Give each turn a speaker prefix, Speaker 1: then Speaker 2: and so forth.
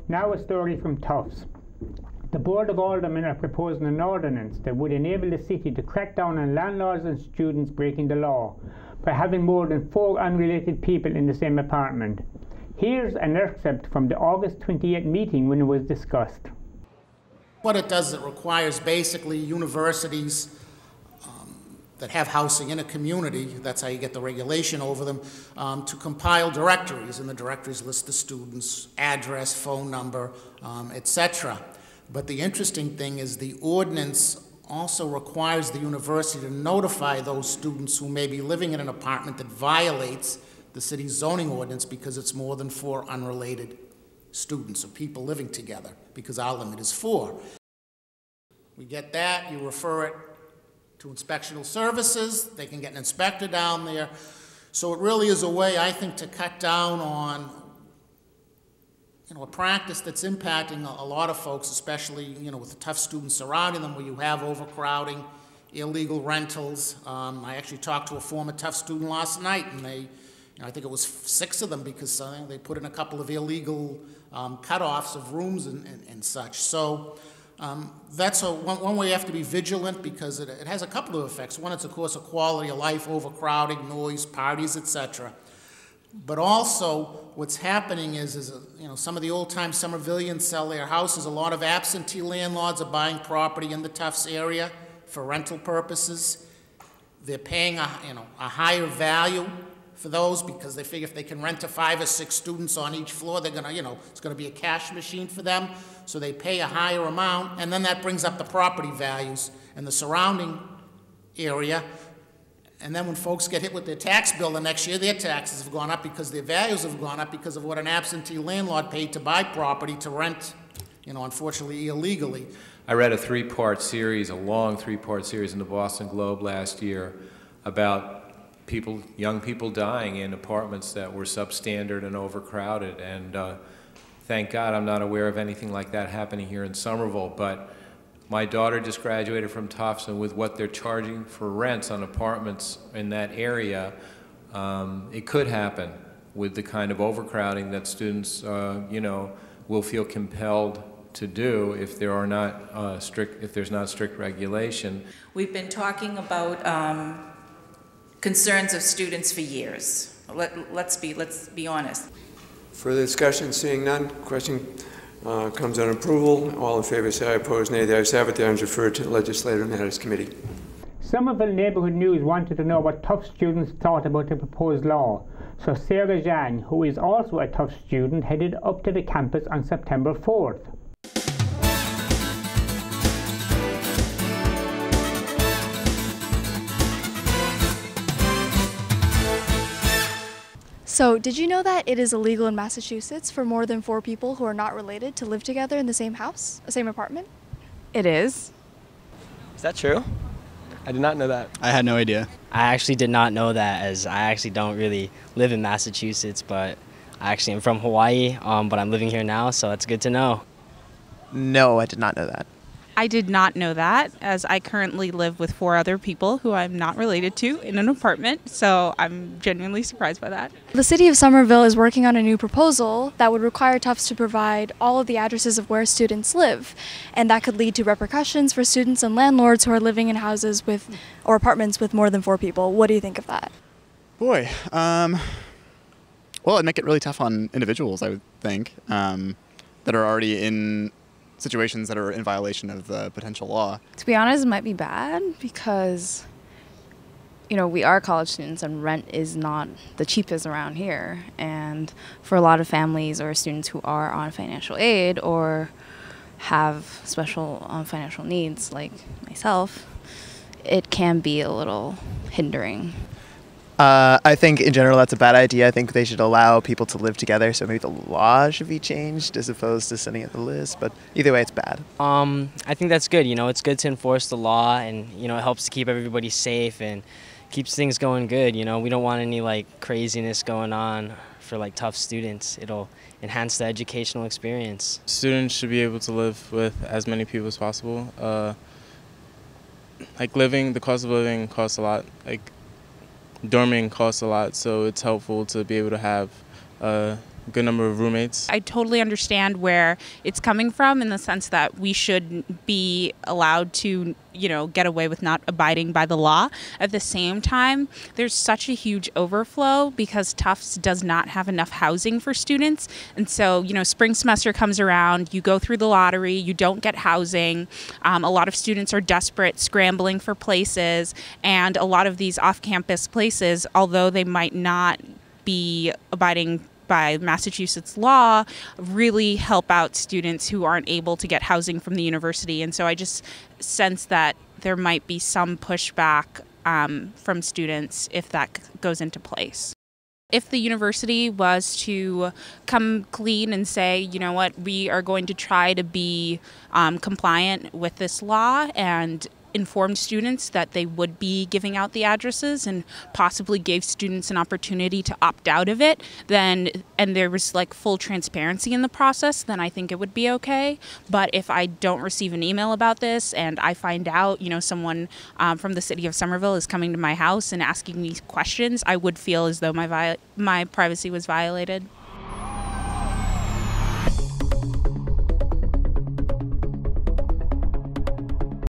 Speaker 1: Now a story from Tufts. The Board of Aldermen are proposing an ordinance that would enable the city to crack down on landlords and students breaking the law by having more than 4 unrelated people in the same apartment. Here's an excerpt from the August 28th meeting when it was discussed.
Speaker 2: What it does is it requires basically universities that have housing in a community, that's how you get the regulation over them, to compile directories, and the directories list the students' address, phone number, etc. But the interesting thing is the ordinance also requires the university to notify those students who may be living in an apartment that violates the city's zoning ordinance because it's more than 4 unrelated students or people living together, because our limit is 4. We get that, you refer it to inspectional services, they can get an inspector down there. So it really is a way, I think, to cut down on a practice that's impacting a lot of folks, especially with the tough students surrounding them, where you have overcrowding, illegal rentals. I actually talked to a former tough student last night, and they, I think it was 6 of them, because they put in a couple of illegal cutoffs of rooms and such. So that's one way you have to be vigilant, because it has a couple of effects. One, it's of course a quality of life, overcrowding, noise, parties, etc. But also what's happening is some of the old-time Somervillians sell their houses. A lot of absentee landlords are buying property in the Tufts area for rental purposes. They're paying a higher value for those because they figure if they can rent to 5 or 6 students on each floor, they're gonna, it's gonna be a cash machine for them. So they pay a higher amount, and then that brings up the property values in the surrounding area. And then when folks get hit with their tax bill the next year, their taxes have gone up because their values have gone up because of what an absentee landlord paid to buy property to rent, unfortunately illegally.
Speaker 3: I read a 3-part series, a long 3-part series in the Boston Globe last year about young people dying in apartments that were substandard and overcrowded. And thank God I'm not aware of anything like that happening here in Somerville. But my daughter just graduated from Tufts, and with what they're charging for rents on apartments in that area, it could happen with the kind of overcrowding that students, will feel compelled to do if there are not if there's not strict regulation.
Speaker 4: We've been talking about concerns of students for years. Let's be honest.
Speaker 5: Further discussion? Seeing none. Question comes on approval. All in favor say aye. Opposed nay. The ayes have it. The item is referred to the Legislative Matters Committee.
Speaker 1: Somerville Neighbourhood News wanted to know what Tufts students thought about the proposed law. So Sarah Zheng, who is also a Tufts student, headed up to the campus on September 4th.
Speaker 6: So, did you know that it is illegal in Massachusetts for more than 4 people who are not related to live together in the same house, the same apartment?
Speaker 7: It is.
Speaker 8: Is that true? I did not know that.
Speaker 9: I had no idea.
Speaker 10: I actually did not know that, as I actually don't really live in Massachusetts, but I actually am from Hawaii, but I'm living here now, so it's good to know.
Speaker 9: No, I did not know that.
Speaker 7: I did not know that, as I currently live with 4 other people who I'm not related to in an apartment, so I'm genuinely surprised by that.
Speaker 6: The city of Somerville is working on a new proposal that would require Tufts to provide all of the addresses of where students live, and that could lead to repercussions for students and landlords who are living in houses or apartments with more than 4 people. What do you think of that?
Speaker 9: Boy, well, it'd make it really tough on individuals, I would think, that are already in situations that are in violation of the potential law.
Speaker 11: To be honest, it might be bad because, we are college students and rent is not the cheapest around here. And for a lot of families or students who are on financial aid or have special financial needs like myself, it can be a little hindering.
Speaker 12: I think in general that's a bad idea. I think they should allow people to live together, so maybe the law should be changed as opposed to sending it the list, but either way it's bad.
Speaker 10: I think that's good. It's good to enforce the law, and it helps to keep everybody safe and keeps things going good. We don't want any craziness going on for tough students. It'll enhance the educational experience.
Speaker 13: Students should be able to live with as many people as possible. The cost of living costs a lot. Dorming costs a lot, so it's helpful to be able to have a good number of roommates.
Speaker 7: I totally understand where it's coming from in the sense that we should be allowed to, get away with not abiding by the law. At the same time, there's such a huge overflow because Tufts does not have enough housing for students. And so, spring semester comes around, you go through the lottery, you don't get housing. A lot of students are desperate, scrambling for places. And a lot of these off-campus places, although they might not be abiding by Massachusetts law, really help out students who aren't able to get housing from the university. And so I just sense that there might be some pushback from students if that goes into place. If the university was to come clean and say, you know what, we are going to try to be compliant with this law and informed students that they would be giving out the addresses and possibly gave students an opportunity to opt out of it, and there was full transparency in the process, then I think it would be okay. But if I don't receive an email about this and I find out, someone from the city of Somerville is coming to my house and asking me questions, I would feel as though my privacy was violated.